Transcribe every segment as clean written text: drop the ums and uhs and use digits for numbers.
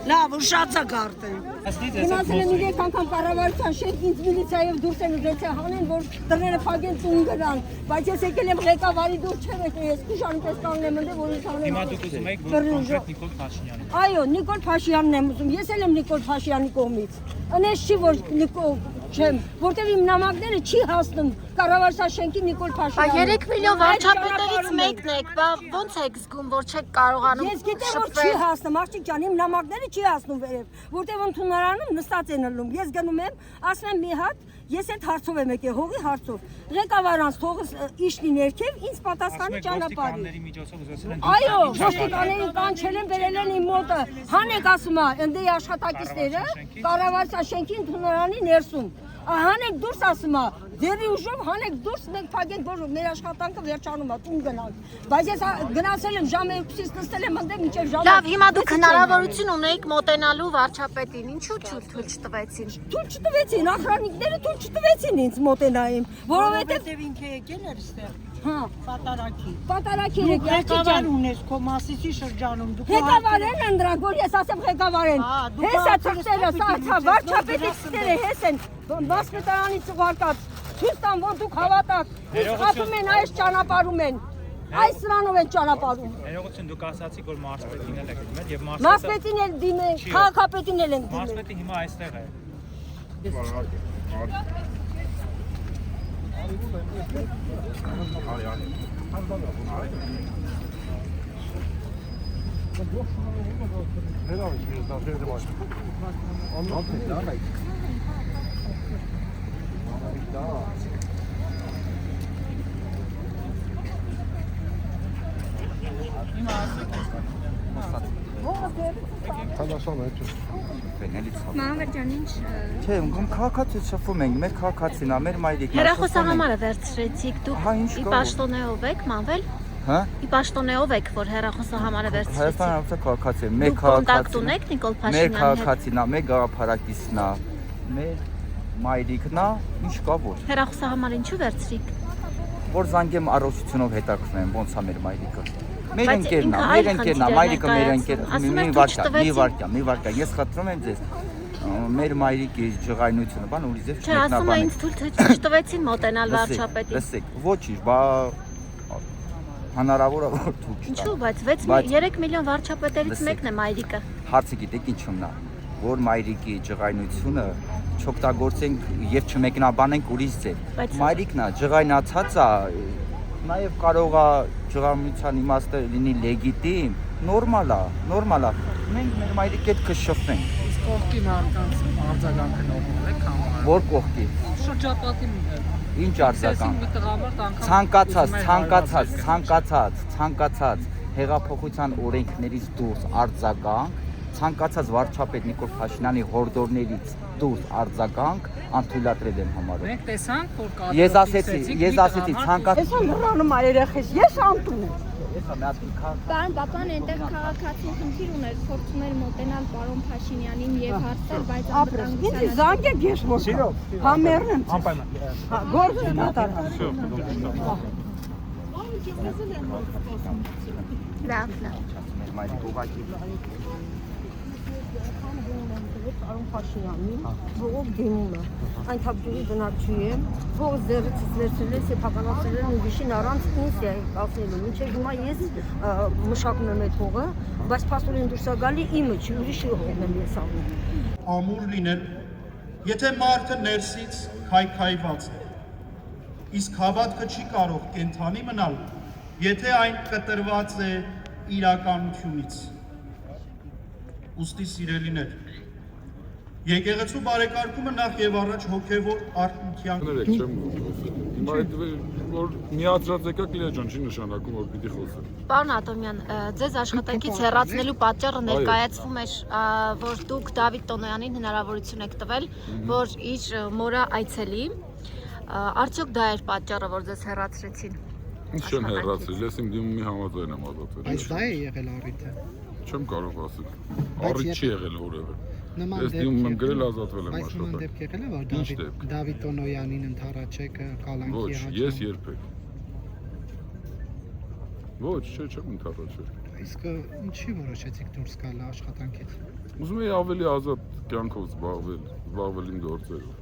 Լավ, ուշացա գարտեն։ Գնացել եմ իրեք անգամ կառավարության շենք ինձ միլիցիայով դուրս են ուզեցել հանեն, որ դռները փակեն տուն գնան, բայց ես եկել եմ ղեկավարի դուրս չեմ եկել, ես քուշանի պես կանգնել եմ ընդ որ ինձ հանեն։ Հիմա դուք ուզում եք որ կոնկրետ Նիկոլ Փաշինյանին։ Այո, Նիկոլ Փաշինյանն եմ ուզում, ես էլ եմ Նիկոլ Փաշինյանի կողմից։ Անես չի որ Նիկոլ չեմ, որտեղ իմ նամակները չի հասնում կառավարության շենքի Նիկոլ Փաշինյանը։ 3 միլիոն վարչապետերից մեկն եք, բա ոնց եք զգում, որ չեք կարողանում։ Ես գիտեմ որ չի հասնում, աղջիկ ջան, իմ նամակները չի հասնում վերև, որտեղ ընդունարանում նստած են ըլլում։ Ես գնում եմ, ասում եմ մի հատ, ես այդ հարցով եմ եկել, հողի հարցով։ Ղեկավարանց թողս իշնի ներքև ինձ պատասխանի ճանապարհի։ Այո, ոստիկաններին կանչել են, վերել են իմ մոտը։ Հանեք ասում է, ընդդե աշխատակիցները կառավարության շենքի ընդունարանի ներսում։ Հանեք դուրս ասում է, ձերի ուժով հանեք դուրս, մենք փակենք, որ մեր աշխատանքը վերջանում է, տուն գնանք։ Բայց ես գնացել եմ ժամը 2-ից նստել եմ ընդդեմ մինչև ժամը։ Լավ, հիմա դուք հնարավորություն ունեիք մոտենալու վարչապետին, ինչու թույլ չտվեցին։ Թույլ չտվեցին, ախրանիկները թույլ չտվեցին ինձ մոտենային, որովհետև ինքը եկել էր ստեղ։ Հա, Պատարակի։ Պատարակի եկել, ղեկավար ունես քո մասիսի շրջանում։ Դուք ղեկավարեն են դրանք, որ ես ասեմ ղեկավարեն։ Հեսա ծրտերը, սա վարչապետի ծրտերը հես են, մասպետարանի ծուղարկած, ցույց տան, որ դուք հավատաք, իսկ ասում են այս ճանապարհում են, այս սրանով են ճանապարհում։ Ներողություն, դուք ասացիք, որ մարզպետին էլ եք դիմել եւ մարզպետին էլ դիմել, քաղաքապետին էլ ենք դիմել։ Մարզպետը հիմա այստեղ է։ Մահմեդ ջան, ինչ։ Չէ, ում քաղաքացի շփվում ենք, մեր քաղաքացին է, մեր մայրիկն է։ Հեռախոսահամարը վերցրեցիք դուք։ Ի պաշտոնեով եք, մանվել։ Հա։ Ի պաշտոնեով եք, որ հեռախոսահամարը վերցրեցիք։ Հայաստան հարցը քաղաքացի է, մեր Կոնտակտ ունեք Նիկոլ Մեր Փաշինյանի հետ։ քաղաքացին է, մեր գաղափարակիցն է, մեր մայրիկն է, ինչ կա որ։ Հեռախոսահամարը ինչու վերցրիք։ Որ զանգեմ առողջությունով հետաքրքրում եմ, ոնց է մեր մայրիկը։ Մեր Բայց ընկերն է, ինքը մեր այլ ընկերն է, խնդիր է մայրիկը մեր ներկայացնում։ ընկերն Ասում է, եք, մի վարկյա, ես խնդրում եմ ձեզ։ Մեր մայրիկի ջղայնությունը, բան ուրիշ ձև Չէ, ասում է ինձ թույլ չտվեցին մոտենալ վարչապետին։ Լսեք, ոչինչ, բա հնարավոր է որ դուք չտա։ Ինչու, բայց 3 միլիոն վարչապետերից մեկն է մայրիկը։ Հարցը գիտեք ինչու՞մն է, որ մայրիկի ջղայնությունը չօգտագործենք եւ չմեկնաբանենք ուրիշ ձև։ Մայրիկն է ջղայնացած է, նաեւ կարող է ջղայնության իմաստը լինի լեգիտիմ, նորմալ է։ Մենք մեր մայրիկի հետ կշփվենք։ կողքի մարդկանց արձագանքը նորմալ է կամ Որ կողքի։ շրջապատի Ինչ ցանկացած հեղափոխության օրենքներից դուրս արձագանք, ցանկացած վարչապետ Նիկոլ Փաշինյանի հորդորներից դուրս արձագանք անթույլատրել եմ համարում։ Մենք տեսանք, որ կա։ Ես ասեցի ցանկացած։ Ես հռանում այ երեխես, ես անտուն եմ։ Պարոն Պապան, այնտեղ քաղաքացին խնդիր ուներ, փորձում էր մոտենալ պարոն Փաշինյանին եւ հարցեր, բայց Ինձ զանգեք ես որ։ Հա մեռնեմ։ Հա գործը կատարա։ Լավ։ Մեր մայրիկ ուղղակի Պարոն Փաշինյանի ողով դիմում է։ Այն թափջուրի բնակչի եմ, ողը ձեռից վերցրել է, սեփականացրել են ուրիշին առանց ինձ ասելու։ Մինչև հիմա ես մշակում եմ այդ հողը, բայց փաստորեն դուրս է գալի իմը չի, ուրիշի հողն եմ ես անում։ Ամուր լինել, եթե մարդը ներսից քայքայված է, իսկ հավատքը չի կարող կենթանի մնալ, եթե այն կտրված է իրականությունից։ Ուստի սիրելիներ, եկեղեցու բարեկարգումը նախ եւ առաջ հոգևոր արքունքյան Բայց որ միացած եկա Կլիա ջան, չի նշանակում որ պիտի խոսել։ Պարոն Ատոմյան, ձեզ աշխատանքից հեռացնելու պատճառը ներկայացվում էր, որ դուք Դավիթ Տոնոյանին հնարավորություն եք տվել, որ իր մորը այցելի։ Արդյոք դա էր պատճառը, որ ձեզ հեռացրեցին։ Ինչ չեն հեռացրել, ես իմ դիմումի համաձայն եմ ազատվել։ Բայց դա է եղել առիթը։ Չեմ կարող ասել։ Առիթ չի եղել որևէ։ Նման Ես դիմում եմ գրել ազատվել եմ Բայց նման աշխատանք։ դեպք եղել է, որ Դավիթ Տոնոյանին ընդառաջեք կալանքի Ոչ, եղած։ ես երբեք։ Ոչ, չեմ ընդառաջել։ Իսկ ինչի որոշեցիք դուրս գալ աշխատանքից։ Ուզում եի ավելի ազատ կյանքով զբաղվել իմ գործերով։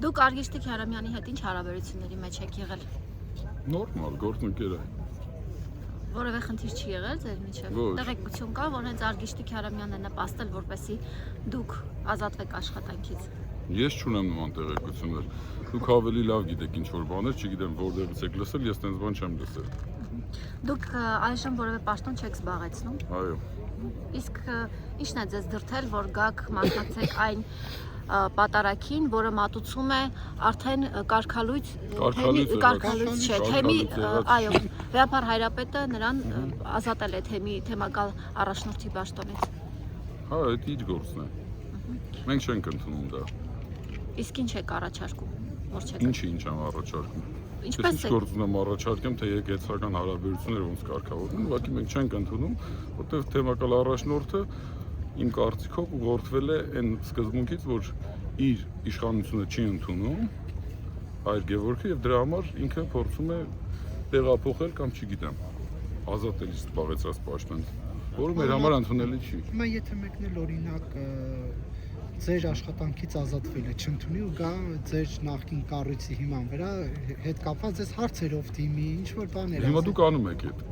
Դուք Արգիշտիկ Հարամյանի հետ ինչ հարաբերությունների մեջ եք եղել։ Նորմալ գործընկեր է։ Որևէ խնդիր չի եղել ձեր միջև։ Տեղեկություն կա, որ հենց Արգիշտիկ Հարամյանն է նպաստել, որպեսզի դուք ազատվեք աշխատանքից։ Ես չունեմ նման տեղեկություններ։ Դուք ավելի լավ գիտեք ինչ որ բաներ, չգիտեմ որտեղից եք լսել, ես տենց բան չեմ լսել։ Դուք այժմ որևէ պաշտոն չեք զբաղեցնում։ Այո։ Իսկ ի՞նչն է ձեզ դրդել, որ գաք մասնակցեք այն պատարագին, որը մատուցում է արդեն կարգալույց չէ, թեմի, այո, Վեհապար Հայրապետը նրան ազատել է թեմակալ առաջնորդի պաշտոնից։ Հա, դա իր գործն է։ Մենք չենք ընդունում դա։ Իսկ ինչ եք առաջարկում, որ չեք։ Ինչ եմ առաջարկում։ Ինչպես է։ Գործ ունեմ առաջարկեմ, թե եկեղեցական հարաբերությունները ոնց կարգավորվում, ուղղակի մենք չենք ընդունում, որտեղ թեմակալ առաջնորդը իմ կարծիքով ուղղորդվել է այն սկզբունքից, որ իր իշխանությունը չի ընդունում Հայր Գևորգը եւ դրա համար ինքը փորձում է տեղափոխել կամ չգիտեմ, ազատել իր զբաղեցրած պաշտոնից, որը մեր համար ընդունելի չի։ Հիմա եթե մեկն էլ օրինակ ձեր աշխատանքից ազատվել է, չընդունի ու գա ձեր նախկին կառույցի հիման վրա հետ կապված ձեզ հարցերով դիմի, ինչ որ բաներ։ Հիմա դուք անում եք այդ։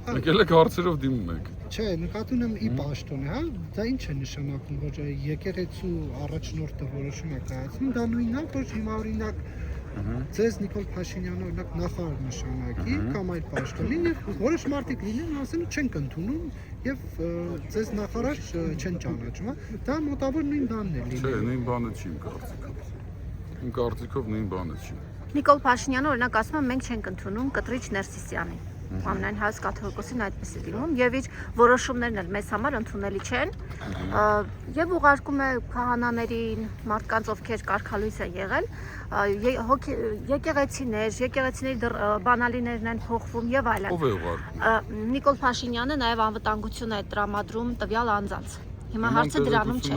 Եկել եք հարցերով դիմում եք։ Չէ, նկատում եմ ի պաշտոն է, հա, դա ինչ է նշանակում, որ եկեղեցու առաջնորդը որոշում է կայացնում, դա նույնն է, որ հիմա օրինակ ձեզ Նիկոլ Փաշինյանը օրինակ նախարար նշանակի կամ այլ պաշտոնին եւ որոշ մարդիկ լինեն ասեն չենք ընդունում եւ ձեզ նախարար չեն ճանաչում, հա, դա մոտավոր նույն բանն է լինում։ Չէ, նույն բանը չի իմ կարծիքով։ Իմ կարծիքով նույն բանը չի։ Նիկոլ Փաշինյանը օրինակ ասում է մենք չենք ընդունում Կտրիչ Ներսիսյանին։ Ամենայն հայոց կաթողիկոսին այդպես է դիմում եւ իր որոշումներն էլ մեզ համար ընդունելի չեն եւ ուղարկում է քահանաներին, մարդկանց ովքեր կարգալույս են եղել, եկեղեցիների բանալիներն են փոխվում եւ այլն։ Ո՞վ է ուղարկում։ Նիկոլ Փաշինյանը նաեւ անվտանգություն է տրամադրում տվյալ անձանց։ Հիմա հարցը դրանում չէ։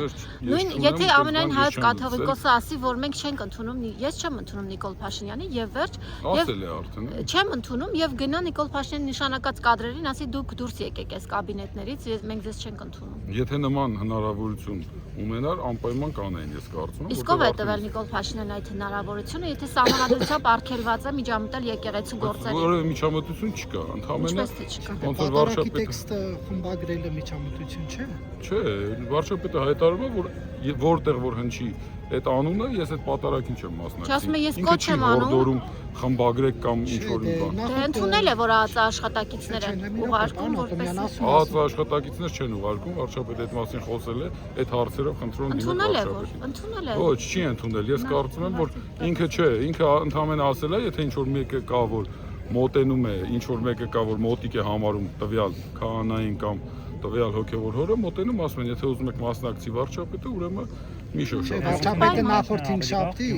Նույն եթե ամենայն հայոց կաթողիկոսը ասի, որ մենք չենք ընդունում, ես չեմ ընդունում Նիկոլ Փաշինյանին եւ վերջ, ասել է արդեն։ Չեմ ընդունում եւ գնա Նիկոլ Փաշինյանի նշանակած կադրերին ասի դուք դուրս եկեք այս կաբինետներից, մենք ձեզ չենք ընդունում։ Եթե նման հնարավորություն ունենար, անպայման կանեին, ես կարծում եմ։ Իսկ ով է տվել Նիկոլ Փաշինյանին այդ հնարավորությունը, եթե սահմանադրությամբ արգելված է միջամտել եկեղեցու գործերին։ Որևէ միջամտություն չկա, ընդհանրապես ոնց որ վարչապետը տեքստը խմբագրելը միջամտություն չէ։ Չէ, վարչապետը հայտարարում է, որ որտեղ որ հնչի այդ անունը, ես այդ պատարագին չեմ մասնակցի։ Չասում եմ, ես կոչ եմ անում։ Հորդորում խմբագրեք կամ ինչ որ մի բան։ Դե ընդունել է, որ ԱԱԾ աշխատակիցները ուղարկում որպես ԱԱԾ աշխատակիցներ չեն ուղարկում, վարչապետը այդ մասին խոսել է, այդ հարցերով խնդրում դիմել վարչապետին։ Ընդունել է։ Ոչ, չի ընդունել։ Ես կարծում եմ, որ ինքը չէ, ինքը ընդհանրապես ասել է, եթե ինչ որ մեկը կա, որ մոտենում է, ինչ որ մեկը կա, որ մոտիկ է համարում տվյալ քահանային կամ տվյալ հոգևոր հորը, մոտենում ասում են, եթե ուզում եք մասնակցի վարչապետը, ուրեմն մի շոշափ։ Վարչապետը նախորդ 5 շաբթի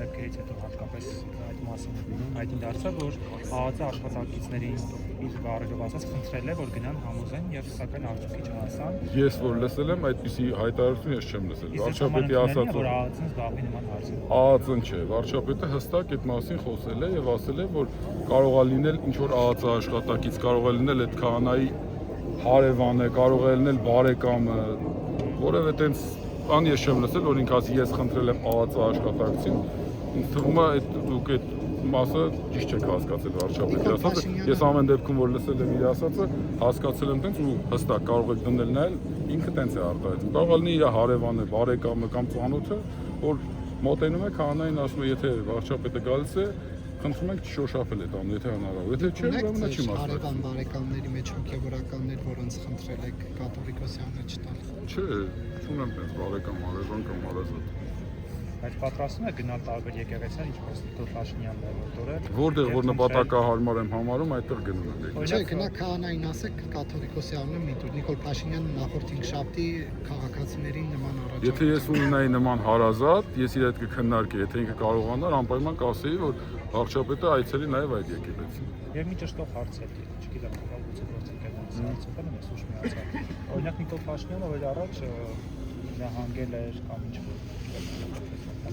դեպքերից հետո հատկապես այդ մասին հայտնի դարձավ, որ ԱԱԾ աշխատակիցներին իր բառերով ասած խնդրել է, որ գնան համոզեն եւ սակայն արդյունքի չհասան։ Ես որ լսել եմ, այդպիսի հայտարարություն ես չեմ լսել։ Վարչապետի ասած որ ԱԱԾ-ն զբաղվի նման հարցերով։ ԱԱԾ-ն չէ, վարչապետը հստակ այդ մասին խոսել է եւ ասել է, որ կարող է լինել ինչ որ ԱԱԾ աշխատակից, կարող է լինել այդ քահանայի հարևանը, կարող է լինել բարեկամը, որևէ տենց բան ես չեմ լսել, որ ինքը ասի ես խնդրել եմ ԱԱԾ աշխատակցին, ինձ թվում է այդ դուք այդ մասը ճիշտ չեք հասկացել վարչապետի ասածը։ Ես ամեն դեպքում որ լսել եմ իր ասածը, հասկացել եմ տենց ու հստակ կարող եք դնել նայել, ինքը տենց է արտահայտում։ Կարող է լինի իր հարևանը, բարեկամը կամ ծանոթը, որ մոտենում է քահանային ասում է, եթե վարչապետը գալիս է, խնդրում ենք չշոշափել այդ անունը, եթե հնարավոր։ Եթե չէ, ուրեմն չի մասնակցում։ Հարևան բարեկամների մեջ հոգևորականներ, որոնց խնդրել եք կաթողիկոսյանը չտալ։ Չէ, չունեմ տենց բարեկամ, հարևան կամ հարազատ։ բայց պատրաստվում է գնալ տարբեր եկեղեցիներ, ինչպես Նիկոլ Փաշինյանն է որտորը։ Որտեղ որ նպատակահարմար եմ համարում, այդտեղ գնում եմ։ Չէ, գնա քահանային ասեք կաթողիկոսի անունը մի դուր Նիկոլ Փաշինյանը նախորդ 5 շաբթի քաղաքացիներին նման առաջ։ Եթե ես ունենայի նման հարազատ, ես իր հետ կքննարկեի, եթե ինքը կարողանար, անպայման կասեի, որ վարչապետը այցելի նաև այդ եկեղեցին։ Եվ մի ճշտող հարց է, չգիտեմ, ուղղակի գործի կենտրոնացիան ես ուշ միացա։ Օրինակ Նիկոլ Փաշինյանը որ առաջ նահանգել էր կամ ինչ-որ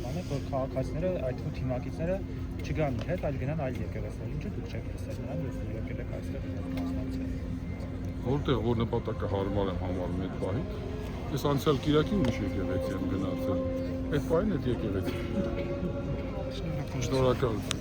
բանը, որ քաղաքացիները այդ թիմակիցները չգան իր հետ, այլ գնան այլ եկեղեցիներ։ Ինչու դուք չեք լսել նրան, ես եկել եք այստեղ մասնակցել։ Որտեղ որ նպատակահարմար եմ համարում այդ պահին, ես անցյալ կիրակին ուրիշ եկեղեցի եմ գնացել։ Այդ պահին այդ եկեղեցի։ Շնորհակալություն։